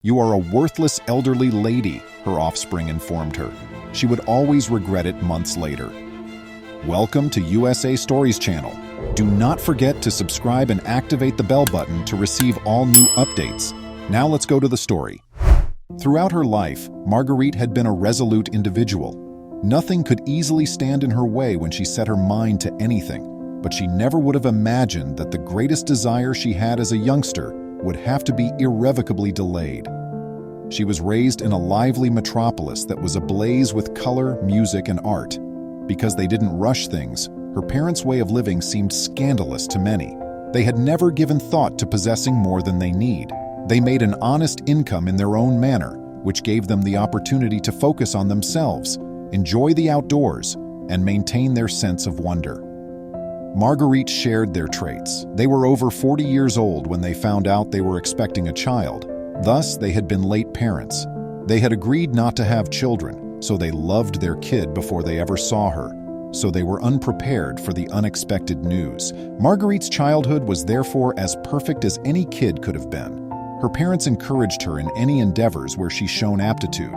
"You are a worthless elderly lady," her offspring informed her. She would always regret it months later. Welcome to USA Stories channel. Do not forget to subscribe and activate the bell button to receive all new updates. Now let's go to the story. Throughout her life, Marguerite had been a resolute individual. Nothing could easily stand in her way when she set her mind to anything, but she never would have imagined that the greatest desire she had as a youngster would have to be irrevocably delayed. She was raised in a lively metropolis that was ablaze with color, music, and art. Because they didn't rush things, her parents' way of living seemed scandalous to many. They had never given thought to possessing more than they need. They made an honest income in their own manner, which gave them the opportunity to focus on themselves, enjoy the outdoors, and maintain their sense of wonder. Marguerite shared their traits. They were over 40 years old when they found out they were expecting a child. Thus, they had been late parents. They had agreed not to have children, so they loved their kid before they ever saw her. So they were unprepared for the unexpected news. Marguerite's childhood was therefore as perfect as any kid could have been. Her parents encouraged her in any endeavors where she shown aptitude.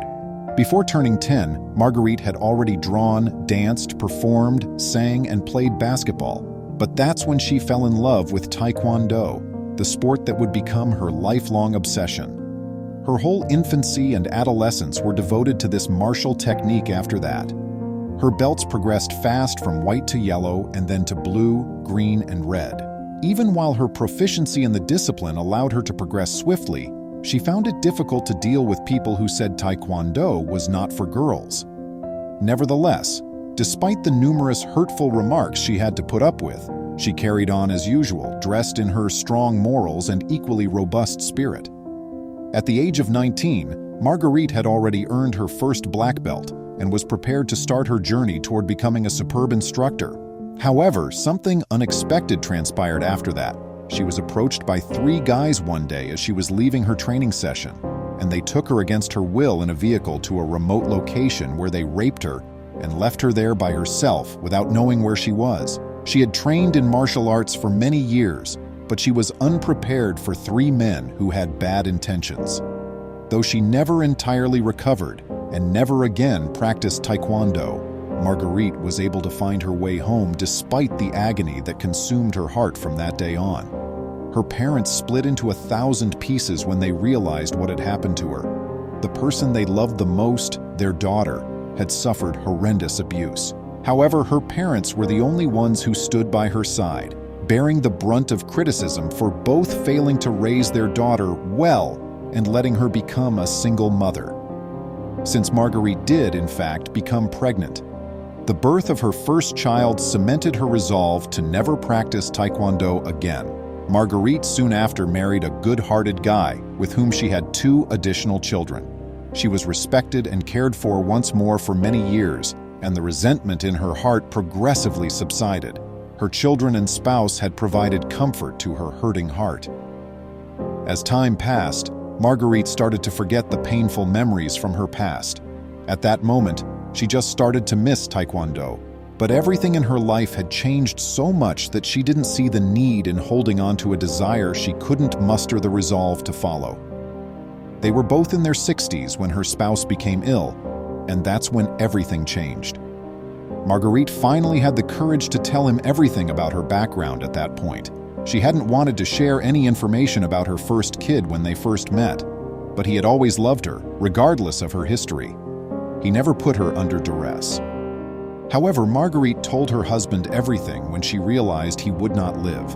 Before turning 10, Marguerite had already drawn, danced, performed, sang, and played basketball. But that's when she fell in love with Taekwondo, the sport that would become her lifelong obsession. Her whole infancy and adolescence were devoted to this martial technique after that. Her belts progressed fast from white to yellow and then to blue, green, and red. Even while her proficiency in the discipline allowed her to progress swiftly, she found it difficult to deal with people who said Taekwondo was not for girls. Nevertheless, despite the numerous hurtful remarks she had to put up with, she carried on as usual, dressed in her strong morals and equally robust spirit. At the age of 19, Marguerite had already earned her first black belt and was prepared to start her journey toward becoming a superb instructor. However, something unexpected transpired after that. She was approached by 3 guys one day as she was leaving her training session, and they took her against her will in a vehicle to a remote location where they raped her and left her there by herself without knowing where she was. She had trained in martial arts for many years, but she was unprepared for 3 men who had bad intentions. Though she never entirely recovered and never again practiced Taekwondo, Marguerite was able to find her way home despite the agony that consumed her heart from that day on. Her parents split into 1,000 pieces when they realized what had happened to her. The person they loved the most, their daughter, had suffered horrendous abuse. However, her parents were the only ones who stood by her side, bearing the brunt of criticism for both failing to raise their daughter well and letting her become a single mother. Since Marguerite did, in fact, become pregnant, the birth of her first child cemented her resolve to never practice Taekwondo again. Marguerite soon after married a good-hearted guy with whom she had 2 additional children. She was respected and cared for once more for many years, and the resentment in her heart progressively subsided. Her children and spouse had provided comfort to her hurting heart. As time passed, Marguerite started to forget the painful memories from her past. At that moment, she just started to miss Taekwondo, but everything in her life had changed so much that she didn't see the need in holding on to a desire she couldn't muster the resolve to follow. They were both in their 60s when her spouse became ill, and that's when everything changed. Marguerite finally had the courage to tell him everything about her background at that point. She hadn't wanted to share any information about her first kid when they first met, but he had always loved her, regardless of her history. He never put her under duress. However, Marguerite told her husband everything when she realized he would not live.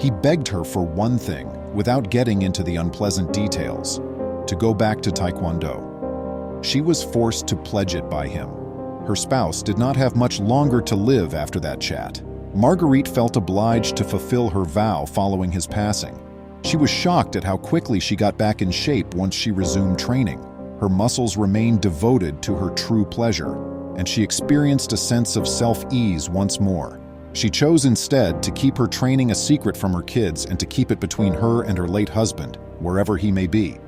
He begged her for one thing, without getting into the unpleasant details, to go back to Taekwondo. She was forced to pledge it by him. Her spouse did not have much longer to live after that chat. Marguerite felt obliged to fulfill her vow following his passing. She was shocked at how quickly she got back in shape once she resumed training. Her muscles remained devoted to her true pleasure, and she experienced a sense of self-ease once more. She chose instead to keep her training a secret from her kids and to keep it between her and her late husband, wherever he may be.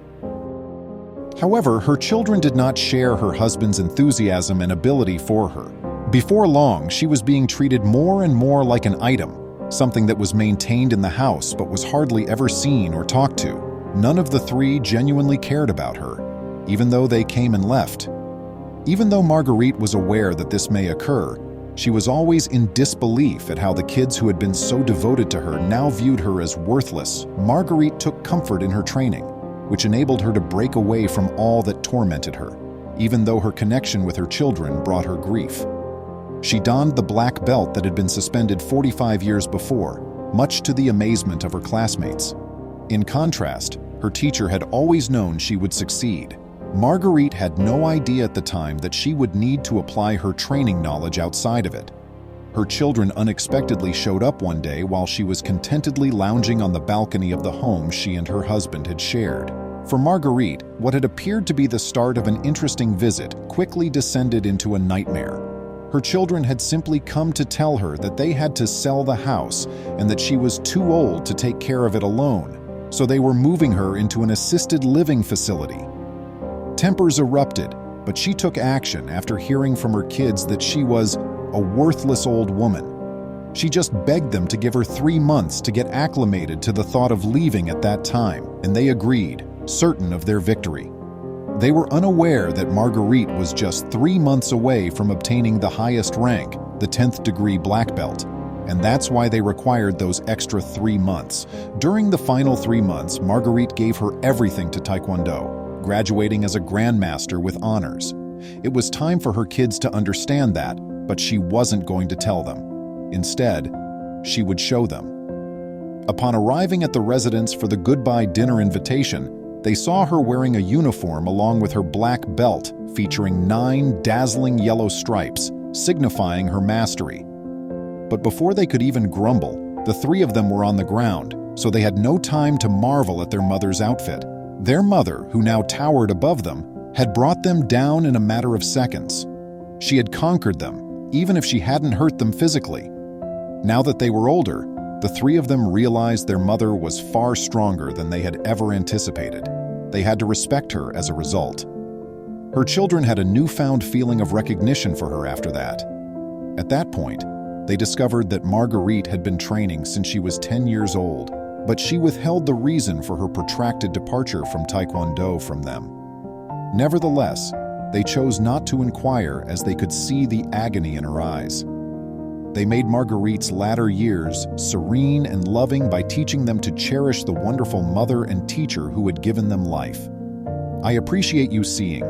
However, her children did not share her husband's enthusiasm and ability for her. Before long, she was being treated more and more like an item, something that was maintained in the house but was hardly ever seen or talked to. None of the three genuinely cared about her, even though they came and left. Even though Marguerite was aware that this may occur, she was always in disbelief at how the kids who had been so devoted to her now viewed her as worthless. Marguerite took comfort in her training, which enabled her to break away from all that tormented her, even though her connection with her children brought her grief. She donned the black belt that had been suspended 45 years before, much to the amazement of her classmates. In contrast, her teacher had always known she would succeed. Marguerite had no idea at the time that she would need to apply her training knowledge outside of it. Her children unexpectedly showed up one day while she was contentedly lounging on the balcony of the home she and her husband had shared. For Marguerite, what had appeared to be the start of an interesting visit quickly descended into a nightmare. Her children had simply come to tell her that they had to sell the house and that she was too old to take care of it alone, so they were moving her into an assisted living facility. Tempers erupted, but she took action after hearing from her kids that she was a worthless old woman. She just begged them to give her 3 months to get acclimated to the thought of leaving at that time, and they agreed, certain of their victory. They were unaware that Marguerite was just 3 months away from obtaining the highest rank, the 10th degree black belt, and that's why they required those extra 3 months. During the final 3 months, Marguerite gave her everything to Taekwondo, graduating as a grandmaster with honors. It was time for her kids to understand that, but she wasn't going to tell them. Instead, she would show them. Upon arriving at the residence for the goodbye dinner invitation, they saw her wearing a uniform along with her black belt featuring 9 dazzling yellow stripes, signifying her mastery. But before they could even grumble, the 3 of them were on the ground, so they had no time to marvel at their mother's outfit. Their mother, who now towered above them, had brought them down in a matter of seconds. She had conquered them, even if she hadn't hurt them physically. Now that they were older, the 3 of them realized their mother was far stronger than they had ever anticipated. They had to respect her as a result. Her children had a newfound feeling of recognition for her after that. At that point, they discovered that Marguerite had been training since she was 10 years old, but she withheld the reason for her protracted departure from Taekwondo from them. Nevertheless, they chose not to inquire as they could see the agony in her eyes. They made Marguerite's latter years serene and loving by teaching them to cherish the wonderful mother and teacher who had given them life. I appreciate you seeing.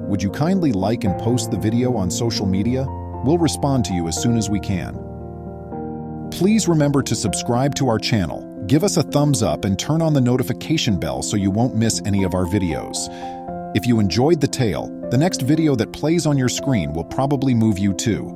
Would you kindly like and post the video on social media? We'll respond to you as soon as we can. Please remember to subscribe to our channel, give us a thumbs up, and turn on the notification bell so you won't miss any of our videos. If you enjoyed the tale, the next video that plays on your screen will probably move you too.